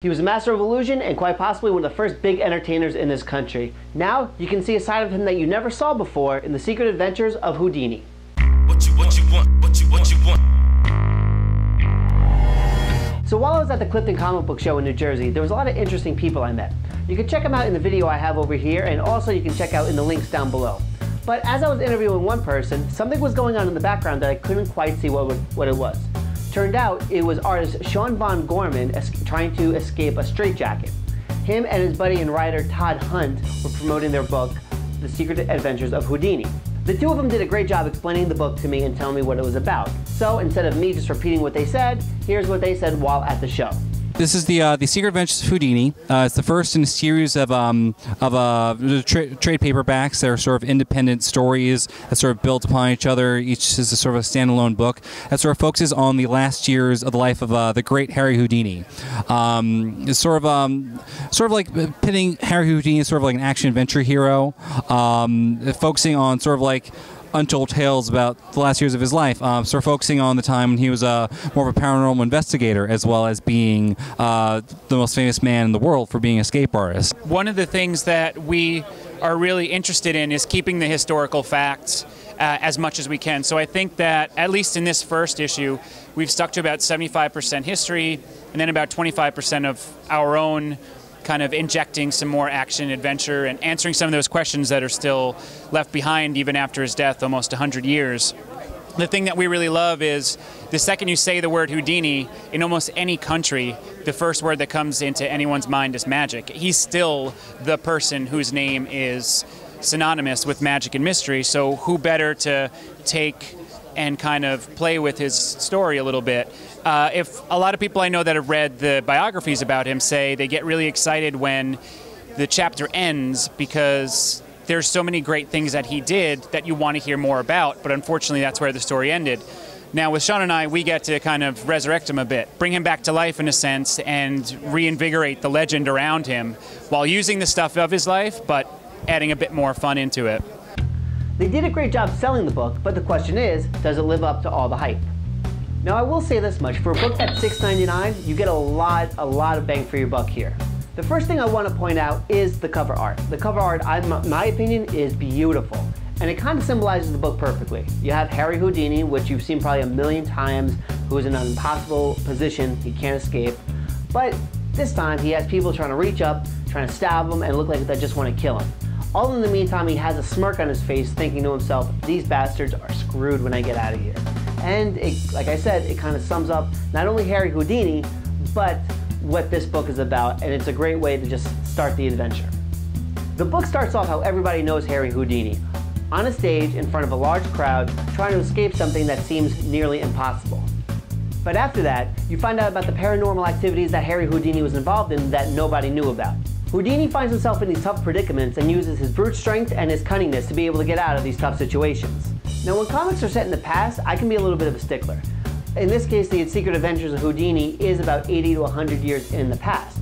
He was a master of illusion and quite possibly one of the first big entertainers in this country. Now, you can see a side of him that you never saw before in The Secret Adventures of Houdini. What you want. So while I was at the Clifton comic book show in New Jersey, there was a lot of interesting people I met. You can check them out in the video I have over here, and also you can check out in the links down below. But as I was interviewing one person, something was going on in the background that I couldn't quite see what it was. Turned out it was artist Sean Von Gorman trying to escape a straitjacket. Him and his buddy and writer Todd Hunt were promoting their book, The Secret Adventures of Houdini. The two of them did a great job explaining the book to me and telling me what it was about. So instead of me just repeating what they said, here's what they said while at the show. This is the Secret Adventures of Houdini. It's the first in a series of trade paperbacks that are sort of independent stories that sort of build upon each other. Each is a sort of a standalone book that sort of focuses on the last years of the life of the great Harry Houdini. It's sort of like pitting Harry Houdini as sort of like an action adventure hero, focusing on sort of like untold tales about the last years of his life, sort of focusing on the time when he was more of a paranormal investigator, as well as being the most famous man in the world for being an escape artist. One of the things that we are really interested in is keeping the historical facts as much as we can. So I think that, at least in this first issue, we've stuck to about 75% history, and then about 25% of our own kind of injecting some more action, adventure, and answering some of those questions that are still left behind even after his death, almost 100 years. The thing that we really love is the second you say the word Houdini, in almost any country, the first word that comes into anyone's mind is magic. He's still the person whose name is synonymous with magic and mystery, so who better to take and kind of play with his story a little bit. If a lot of people I know that have read the biographies about him say they get really excited when the chapter ends because there's so many great things that he did that you want to hear more about, but unfortunately that's where the story ended. Now with Sean and I, we get to kind of resurrect him a bit, bring him back to life in a sense, and reinvigorate the legend around him while using the stuff of his life, but adding a bit more fun into it. They did a great job selling the book, but the question is, does it live up to all the hype? Now I will say this much, for a book that's $6.99, you get a lot of bang for your buck here. The first thing I want to point out is the cover art. The cover art, in my opinion, is beautiful, and it kind of symbolizes the book perfectly. You have Harry Houdini, which you've seen probably a million times, who is in an impossible position he can't escape, but this time he has people trying to reach up, trying to stab him, and look like they just want to kill him. All in the meantime, he has a smirk on his face, thinking to himself, these bastards are screwed when I get out of here. And like I said, it kind of sums up not only Harry Houdini, but what this book is about, and it's a great way to just start the adventure. The book starts off how everybody knows Harry Houdini, on a stage in front of a large crowd, trying to escape something that seems nearly impossible. But after that, you find out about the paranormal activities that Harry Houdini was involved in that nobody knew about. Houdini finds himself in these tough predicaments and uses his brute strength and his cunningness to be able to get out of these tough situations. Now when comics are set in the past, I can be a little bit of a stickler. In this case, The Secret Adventures of Houdini is about 80 to 100 years in the past.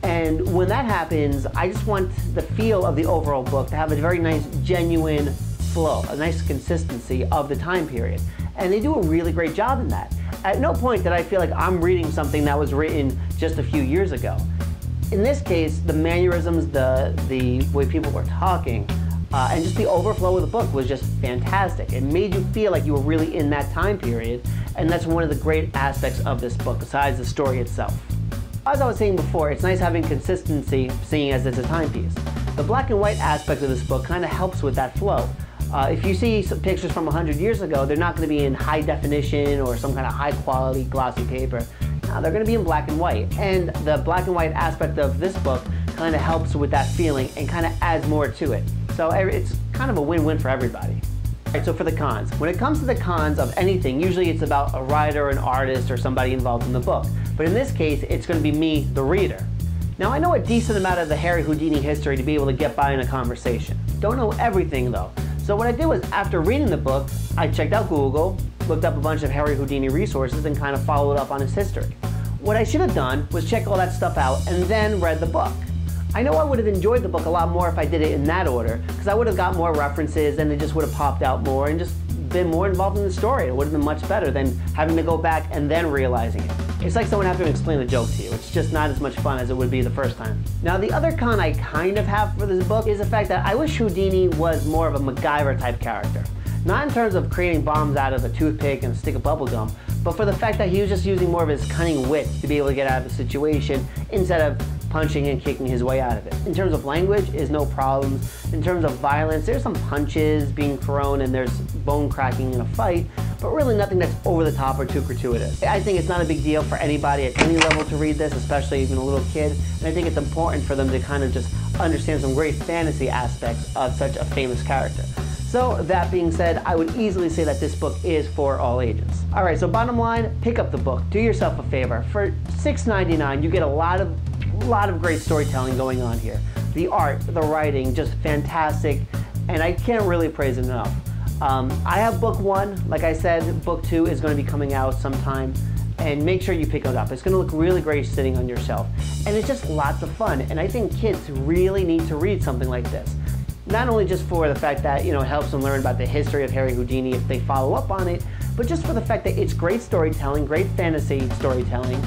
And when that happens, I just want the feel of the overall book to have a very nice, genuine flow, a nice consistency of the time period. And they do a really great job in that. At no point did I feel like I'm reading something that was written just a few years ago. In this case, the mannerisms, the way people were talking, and just the overflow of the book was just fantastic. It made you feel like you were really in that time period, and that's one of the great aspects of this book, besides the story itself. As I was saying before, it's nice having consistency, seeing as it's a timepiece. The black and white aspect of this book kind of helps with that flow. If you see some pictures from 100 years ago, they're not going to be in high definition or some kind of high quality glossy paper. No, they're going to be in black and white. And the black and white aspect of this book kind of helps with that feeling and kind of adds more to it. So it's kind of a win-win for everybody. Alright, so for the cons. When it comes to the cons of anything, usually it's about a writer, an artist, or somebody involved in the book. But in this case, it's going to be me, the reader. Now I know a decent amount of the Harry Houdini history to be able to get by in a conversation. Don't know everything though. So what I did was, after reading the book, I checked out Google, looked up a bunch of Harry Houdini resources, and kind of followed up on his history. What I should have done was check all that stuff out and then read the book. I know I would have enjoyed the book a lot more if I did it in that order, because I would have got more references and it just would have popped out more and just been more involved in the story. It would have been much better than having to go back and then realizing it. It's like someone having to explain a joke to you. It's just not as much fun as it would be the first time. Now, the other con I kind of have for this book is the fact that I wish Houdini was more of a MacGyver type character. Not in terms of creating bombs out of a toothpick and a stick of bubble gum, but for the fact that he was just using more of his cunning wit to be able to get out of the situation instead of punching and kicking his way out of it. In terms of language, is no problems. In terms of violence, there's some punches being thrown and there's bone cracking in a fight, but really nothing that's over the top or too gratuitous. I think it's not a big deal for anybody at any level to read this, especially even a little kid, and I think it's important for them to kind of just understand some great fantasy aspects of such a famous character. So that being said, I would easily say that this book is for all ages. All right, so bottom line, pick up the book. Do yourself a favor. For $6.99, you get a lot of great storytelling going on here. The art, the writing, just fantastic, and I can't really praise it enough. I have book 1. Like I said, book 2 is going to be coming out sometime, and make sure you pick it up. It's going to look really great sitting on your shelf, and it's just lots of fun, and I think kids really need to read something like this. Not only just for the fact that, it helps them learn about the history of Harry Houdini if they follow up on it, but just for the fact that it's great storytelling, great fantasy storytelling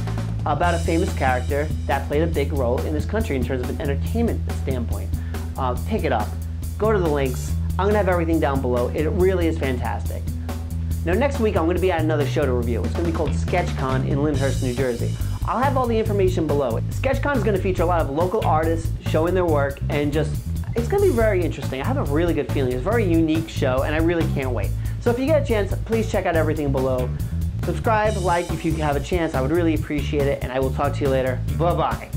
about a famous character that played a big role in this country in terms of an entertainment standpoint. Pick it up. Go to the links. I'm going to have everything down below. It really is fantastic. Now next week I'm going to be at another show to review. It's going to be called SketchCon in Lyndhurst, New Jersey. I'll have all the information below. SketchCon is going to feature a lot of local artists showing their work, and it's going to be very interesting. I have a really good feeling. It's a very unique show, and I really can't wait. So if you get a chance, please check out everything below. Subscribe, like if you have a chance. I would really appreciate it, and I will talk to you later. Bye-bye.